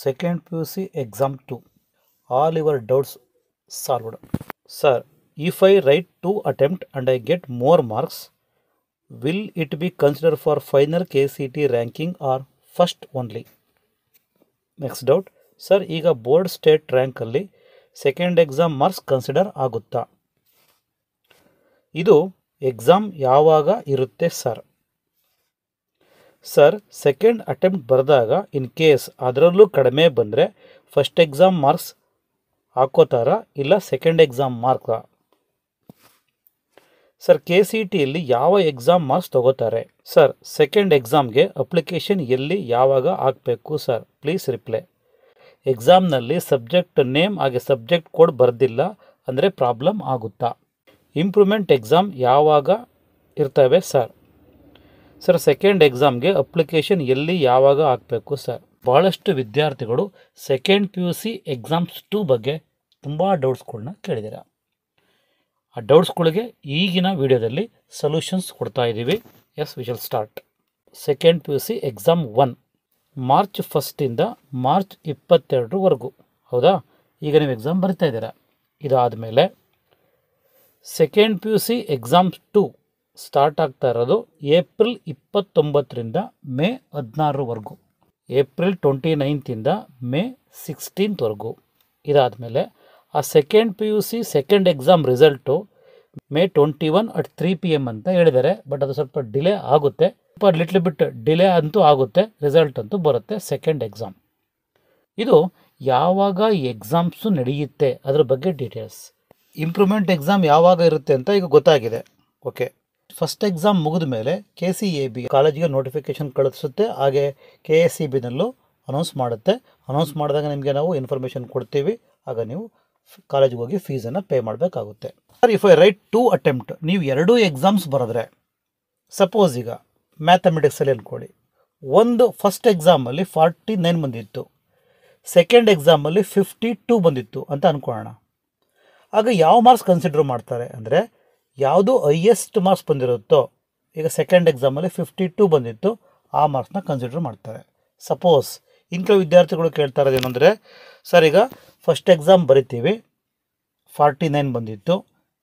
Second PUC exam 2. All your doubts solved. Sir, if I write 2 attempts and I get more marks, will it be considered for final KCT ranking or first only? Next doubt. Sir, ಈಗ board state ರ್ಯಾಂಕಲ್ಲಿ second exam marks consider ಆಗುತ್ತಾ? ಇದು exam ಯಾವಾಗ ಇರುತ್ತೆ sir? Sir, second attempt ಬರೆದಾಗ in case ಅದರಲ್ಲೂ ಕಡಿಮೆ ಬಂದರೆ ಫಸ್ಟ್ ಎಕ್ಸಾಮ್ ಮಾರ್ಕ್ಸ್ ಹಾಕೋತಾರ ಇಲ್ಲ ಸೆಕೆಂಡ್ ಎಕ್ಸಾಮ್ ಮಾರ್ಕ್ಸಾ? ಸರ್, KCTಯಲ್ಲಿ ಯಾವ ಎಕ್ಸಾಮ್ ಮಾರ್ಕ್ಸ್ ತಗೋತಾರೆ? ಸರ್, ಸೆಕೆಂಡ್ ಎಕ್ಸಾಮ್ಗೆ ಅಪ್ಲಿಕೇಶನ್ ಎಲ್ಲಿ ಯಾವಾಗ ಹಾಕಬೇಕು ಸರ್? Please reply. ಎಕ್ಸಾಮ್ನಲ್ಲಿ ಸಬ್ಜೆಕ್ಟ್ ನೇಮ್ ಹಾಗೆ ಸಬ್ಜೆಕ್ಟ್ ಕೋಡ್ ಬರೆದಿಲ್ಲ ಅಂದರೆ ಪ್ರಾಬ್ಲಮ್ ಆಗುತ್ತಾ? ಇಂಪ್ರೂವ್ಮೆಂಟ್ ಎಕ್ಸಾಮ್ ಯಾವಾಗ ಇರ್ತವೆ ಸರ್? ಸರ್, ಸೆಕೆಂಡ್ ಎಕ್ಸಾಮ್ಗೆ ಅಪ್ಲಿಕೇಶನ್ ಎಲ್ಲಿ ಯಾವಾಗ ಹಾಕಬೇಕು ಸರ್? ಭಾಳಷ್ಟು ವಿದ್ಯಾರ್ಥಿಗಳು ಸೆಕೆಂಡ್ PUC ಎಕ್ಸಾಮ್ಸ್ 2 ಬಗ್ಗೆ ತುಂಬ ಡೌಟ್ಸ್ಗಳನ್ನ ಕೇಳಿದ್ದೀರ. ಆ ಡೌಟ್ಸ್ಗಳಿಗೆ ಈಗಿನ ವಿಡಿಯೋದಲ್ಲಿ ಸೊಲ್ಯೂಷನ್ಸ್ ಕೊಡ್ತಾ ಇದ್ದೀವಿ. Yes, we shall start. Second PUC exam 1 March 1 March 22 ಹೌದಾ? ಈಗ ನೀವು ಎಕ್ಸಾಮ್ ಬರಿತಾ ಇದ್ದೀರಾ. ಇದಾದಮೇಲೆ ಸೆಕೆಂಡ್ PUC ಎಕ್ಸಾಮ್ 2 ಸ್ಟಾರ್ಟ್ ಆಗ್ತಾ ಇರೋದು ಏಪ್ರಿಲ್ 29 ಮೇ 16 ಏಪ್ರಿಲ್ 29 ಮೇ 16 ಇದಾದಮೇಲೆ ಆ second PUC second exam result May 21 at 3 PM ಅಂತ ಹೇಳಿದ್ದಾರೆ. ಬಟ್ ಅದು ಸ್ವಲ್ಪ ಡಿಲೇ ಆಗುತ್ತೆ, ಸ್ವಲ್ಪ ಲಿಟ್ಲ್ ಬಿಟ್ ಡಿಲೇ ಅಂತೂ ಆಗುತ್ತೆ. ರಿಸಲ್ಟ್ ಅಂತೂ ಬರುತ್ತೆ ಸೆಕೆಂಡ್ ಎಕ್ಸಾಮ್. ಇದು ಯಾವಾಗ ಈ ಎಕ್ಸಾಮ್ಸು ನಡೆಯುತ್ತೆ ಅದ್ರ ಬಗ್ಗೆ ಡೀಟೇಲ್ಸ್. ಇಂಪ್ರೂವ್ಮೆಂಟ್ ಎಕ್ಸಾಮ್ ಯಾವಾಗ ಇರುತ್ತೆ ಅಂತ ಈಗ ಗೊತ್ತಾಗಿದೆ. ಓಕೆ, ಫಸ್ಟ್ ಎಕ್ಸಾಮ್ ಮುಗಿದ ಮೇಲೆ KCAB ಕಾಲೇಜಿಗೆ ನೋಟಿಫಿಕೇಷನ್ ಕಳಿಸುತ್ತೆ, ಹಾಗೆ KSEBನಲ್ಲೂ ಅನೌನ್ಸ್ ಮಾಡುತ್ತೆ. ಅನೌನ್ಸ್ ಮಾಡಿದಾಗ ನಿಮಗೆ ನಾವು ಇನ್ಫಾರ್ಮೇಷನ್ ಕೊಡ್ತೀವಿ, ಆಗ ನೀವು ಕಾಲೇಜಿಗೆ ಹೋಗಿ ಫೀಸನ್ನು ಪೇ ಮಾಡಬೇಕಾಗುತ್ತೆ. Sir, if I right 2 attempt, ನೀವು 2 ಎಕ್ಸಾಮ್ಸ್ ಬರೆದ್ರೆ, ಸಪೋಸ್ ಈಗ ಮ್ಯಾಥಮೆಟಿಕ್ಸಲ್ಲಿ ಅಂದ್ಕೊಳ್ಳಿ, ಒಂದು ಫಸ್ಟ್ ಎಕ್ಸಾಮಲ್ಲಿ 49 ಬಂದಿತ್ತು, ಸೆಕೆಂಡ್ ಎಕ್ಸಾಮಲ್ಲಿ 52 ಬಂದಿತ್ತು ಅಂತ ಅಂದ್ಕೊಳ್ಳೋಣ. ಆಗ ಯಾವ ಮಾರ್ಕ್ಸ್ ಕನ್ಸಿಡರ್ ಮಾಡ್ತಾರೆ ಅಂದರೆ, ಯಾವುದು ಹೈಯೆಸ್ಟ್ ಮಾರ್ಕ್ಸ್ ಬಂದಿರುತ್ತೋ, ಈಗ ಸೆಕೆಂಡ್ ಎಕ್ಸಾಮಲ್ಲಿ 52 ಬಂದಿತ್ತು, ಆ ಮಾರ್ಕ್ಸ್ನ ಕನ್ಸಿಡರ್ ಮಾಡ್ತಾರೆ. ಸಪೋಸ್ ಇನ್ನು ಕೆಲವು ವಿದ್ಯಾರ್ಥಿಗಳು ಕೇಳ್ತಾ ಇರೋದು ಏನಂದರೆ, ಸರ್ ಈಗ ಫಸ್ಟ್ ಎಕ್ಸಾಮ್ ಬರಿತೀವಿ 49 ಬಂದಿತ್ತು,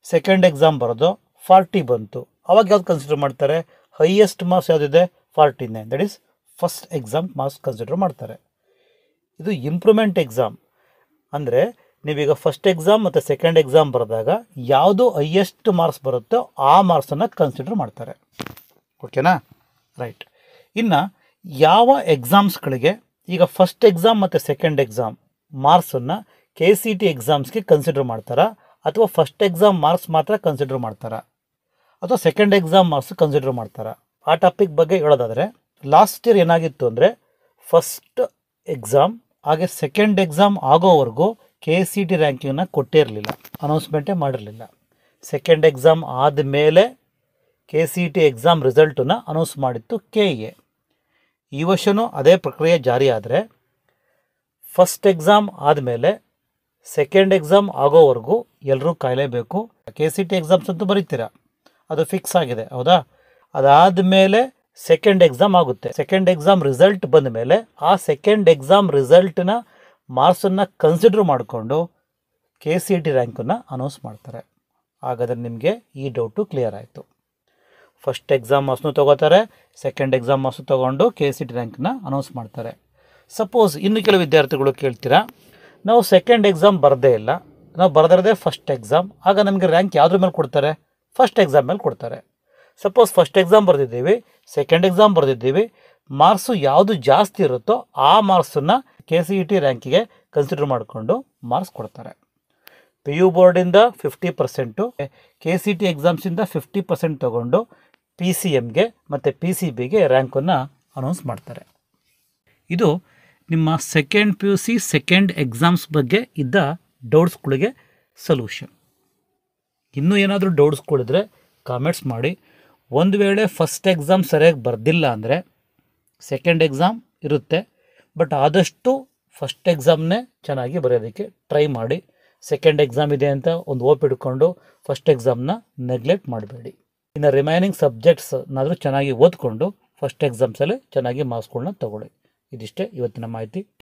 ಸೆಕೆಂಡ್ ಎಕ್ಸಾಮ್ ಬರೋದು 40 ಬಂತು, ಅವಾಗ ಯಾವ್ದು ಕನ್ಸಿಡರ್ ಮಾಡ್ತಾರೆ? ಹೈಯೆಸ್ಟ್ ಮಾರ್ಕ್ಸ್ ಯಾವುದಿದೆ? 49, that is first exam marks consider ಮಾಡ್ತಾರೆ. ಇದು ಇಂಪ್ರೂವ್ಮೆಂಟ್ ಎಕ್ಸಾಮ್ ಅಂದರೆ ನೀವೀಗ ಫಸ್ಟ್ ಎಕ್ಸಾಮ್ ಮತ್ತು ಸೆಕೆಂಡ್ ಎಕ್ಸಾಮ್ ಬರೆದಾಗ ಯಾವುದು ಹೈಯೆಸ್ಟ್ ಮಾರ್ಕ್ಸ್ ಬರುತ್ತೋ ಆ ಮಾರ್ಕ್ಸನ್ನು ಕನ್ಸಿಡರ್ ಮಾಡ್ತಾರೆ. ಓಕೆನಾ? ರೈಟ್. ಇನ್ನು ಯಾವ ಎಕ್ಸಾಮ್ಸ್ಗಳಿಗೆ ಈಗ ಫಸ್ಟ್ ಎಕ್ಸಾಮ್ ಮತ್ತು ಸೆಕೆಂಡ್ ಎಕ್ಸಾಮ್ ಮಾರ್ಕ್ಸನ್ನು KCT ಎಕ್ಸಾಮ್ಸ್ಗೆ ಕನ್ಸಿಡರ್ ಮಾಡ್ತಾರಾ, ಅಥವಾ ಫಸ್ಟ್ ಎಕ್ಸಾಮ್ ಮಾರ್ಕ್ಸ್ ಮಾತ್ರ ಕನ್ಸಿಡರ್ ಮಾಡ್ತಾರಾ, ಅಥವಾ ಸೆಕೆಂಡ್ ಎಕ್ಸಾಮ್ ಮಾರ್ಕ್ಸ್ ಕನ್ಸಿಡರ್ ಮಾಡ್ತಾರಾ? ಆ ಟಾಪಿಕ್ ಬಗ್ಗೆ ಹೇಳೋದಾದರೆ, ಲಾಸ್ಟ್ ಇಯರ್ ಏನಾಗಿತ್ತು ಅಂದರೆ, ಫಸ್ಟ್ ಎಕ್ಸಾಮ್ ಹಾಗೆ ಸೆಕೆಂಡ್ ಎಕ್ಸಾಮ್ ಆಗೋವರೆಗೂ KCT ರ್ಯಾಂಕಿಂಗನ್ನ ಕೊಟ್ಟೇ ಇರಲಿಲ್ಲ, ಅನೌನ್ಸ್ಮೆಂಟೇ ಮಾಡಿರಲಿಲ್ಲ. ಸೆಕೆಂಡ್ ಎಕ್ಸಾಮ್ ಆದಮೇಲೆ KCT ಎಕ್ಸಾಮ್ ರಿಸಲ್ಟನ್ನು ಅನೌನ್ಸ್ ಮಾಡಿತ್ತು KEA. ಈ ವರ್ಷವೂ ಅದೇ ಪ್ರಕ್ರಿಯೆ ಜಾರಿ ಆದರೆ, ಫಸ್ಟ್ ಎಕ್ಸಾಮ್ ಆದಮೇಲೆ ಸೆಕೆಂಡ್ ಎಕ್ಸಾಮ್ ಆಗೋವರೆಗೂ ಎಲ್ಲರೂ ಕಾಯಲೇಬೇಕು. KCT ಎಕ್ಸಾಮ್ಸ್ ಅಂತೂ ಬರೀತೀರಾ, ಅದು ಫಿಕ್ಸ್ ಆಗಿದೆ ಹೌದಾ? ಅದಾದಮೇಲೆ ಸೆಕೆಂಡ್ ಎಕ್ಸಾಮ್ ಆಗುತ್ತೆ. ಸೆಕೆಂಡ್ ಎಕ್ಸಾಮ್ ರಿಸಲ್ಟ್ ಬಂದ ಮೇಲೆ ಆ ಸೆಕೆಂಡ್ ಎಕ್ಸಾಮ್ ರಿಸಲ್ಟ್ನ ಮಾರ್ಕ್ಸನ್ನು ಕನ್ಸಿಡರ್ ಮಾಡಿಕೊಂಡು KCT ರ್ಯಾಂಕನ್ನು ಅನೌನ್ಸ್ ಮಾಡ್ತಾರೆ. ಹಾಗಾದರೆ ನಿಮಗೆ ಈ ಡೌಟು ಕ್ಲಿಯರ್ ಆಯಿತು. ಫಸ್ಟ್ ಎಕ್ಸಾಮ್ ಮಾರ್ಕ್ಸ್ನು ತೊಗೋತಾರೆ, ಸೆಕೆಂಡ್ ಎಕ್ಸಾಮ್ ಮಾರ್ಕ್ಸು ತೊಗೊಂಡು KCT ರ್ಯಾಂಕನ್ನ ಅನೌನ್ಸ್ ಮಾಡ್ತಾರೆ. ಸಪೋಸ್ ಇನ್ನು ಕೆಲವು ವಿದ್ಯಾರ್ಥಿಗಳು ಕೇಳ್ತೀರಾ, ನಾವು ಸೆಕೆಂಡ್ ಎಕ್ಸಾಮ್ ಬರದೇ ಇಲ್ಲ, ನಾವು ಬರೆದಿರೋದೇ ಫಸ್ಟ್ ಎಕ್ಸಾಮ್, ಆಗ ನಮಗೆ ರ್ಯಾಂಕ್ ಯಾವುದ್ರ ಮೇಲೆ ಕೊಡ್ತಾರೆ? ಫಸ್ಟ್ ಎಕ್ಸಾಮ್ ಮೇಲೆ ಕೊಡ್ತಾರೆ. ಸಪೋಸ್ ಫಸ್ಟ್ ಎಕ್ಸಾಮ್ ಬರೆದಿದ್ದೀವಿ, ಸೆಕೆಂಡ್ ಎಕ್ಸಾಮ್ ಬರೆದಿದ್ದೀವಿ, ಮಾರ್ಕ್ಸು ಯಾವುದು ಜಾಸ್ತಿ ಇರುತ್ತೋ ಆ ಮಾರ್ಕ್ಸನ್ನು KCT ರ್ಯಾಂಕಿಗೆ ಕನ್ಸಿಡರ್ ಮಾಡಿಕೊಂಡು ಮಾರ್ಕ್ಸ್ ಕೊಡ್ತಾರೆ. PU ಬೋರ್ಡಿಂದ 50%, KCT ಎಕ್ಸಾಮ್ಸಿಂದ 50% ತೊಗೊಂಡು PCMಗೆ ಮತ್ತು PCBಗೆ ರ್ಯಾಂಕನ್ನು ಅನೌನ್ಸ್ ಮಾಡ್ತಾರೆ. ಇದು ನಿಮ್ಮ ಸೆಕೆಂಡ್ PUC ಸೆಕೆಂಡ್ ಎಕ್ಸಾಮ್ಸ್ ಬಗ್ಗೆ ಇದ್ದ ಡೌಟ್ಸ್ಗಳಿಗೆ ಸೊಲ್ಯೂಷನ್. ಇನ್ನೂ ಏನಾದರೂ ಡೌಟ್ಸ್ಗಳಿದ್ರೆ ಕಾಮೆಂಟ್ಸ್ ಮಾಡಿ. ಒಂದು ವೇಳೆ ಫಸ್ಟ್ ಎಕ್ಸಾಮ್ ಸರಿಯಾಗಿ ಬರ್ದಿಲ್ಲ ಅಂದರೆ ಸೆಕೆಂಡ್ ಎಕ್ಸಾಮ್ ಇರುತ್ತೆ, ಬಟ್ ಆದಷ್ಟು ಫಸ್ಟ್ ಎಕ್ಸಾಮ್ನೇ ಚೆನ್ನಾಗಿ ಬರೆಯೋದಕ್ಕೆ ಟ್ರೈ ಮಾಡಿ. ಸೆಕೆಂಡ್ ಎಕ್ಸಾಮ್ ಇದೆ ಅಂತ ಒಂದು ಹೋಪ್ ಇಟ್ಕೊಂಡು ಫಸ್ಟ್ ಎಕ್ಸಾಮ್ನ ನೆಗ್ಲೆಕ್ಟ್ ಮಾಡಬೇಡಿ. ಇನ್ನು ರಿಮೈನಿಂಗ್ ಸಬ್ಜೆಕ್ಟ್ಸ್ನಾದರೂ ಚೆನ್ನಾಗಿ ಓದ್ಕೊಂಡು ಫಸ್ಟ್ ಎಕ್ಸಾಮ್ಸಲ್ಲಿ ಚೆನ್ನಾಗಿ ಮಾರ್ಕ್ಸ್ಗಳನ್ನ ತೊಗೊಳ್ಳಿ. ಇದಿಷ್ಟೇ ಇವತ್ತಿನ ಮಾಹಿತಿ.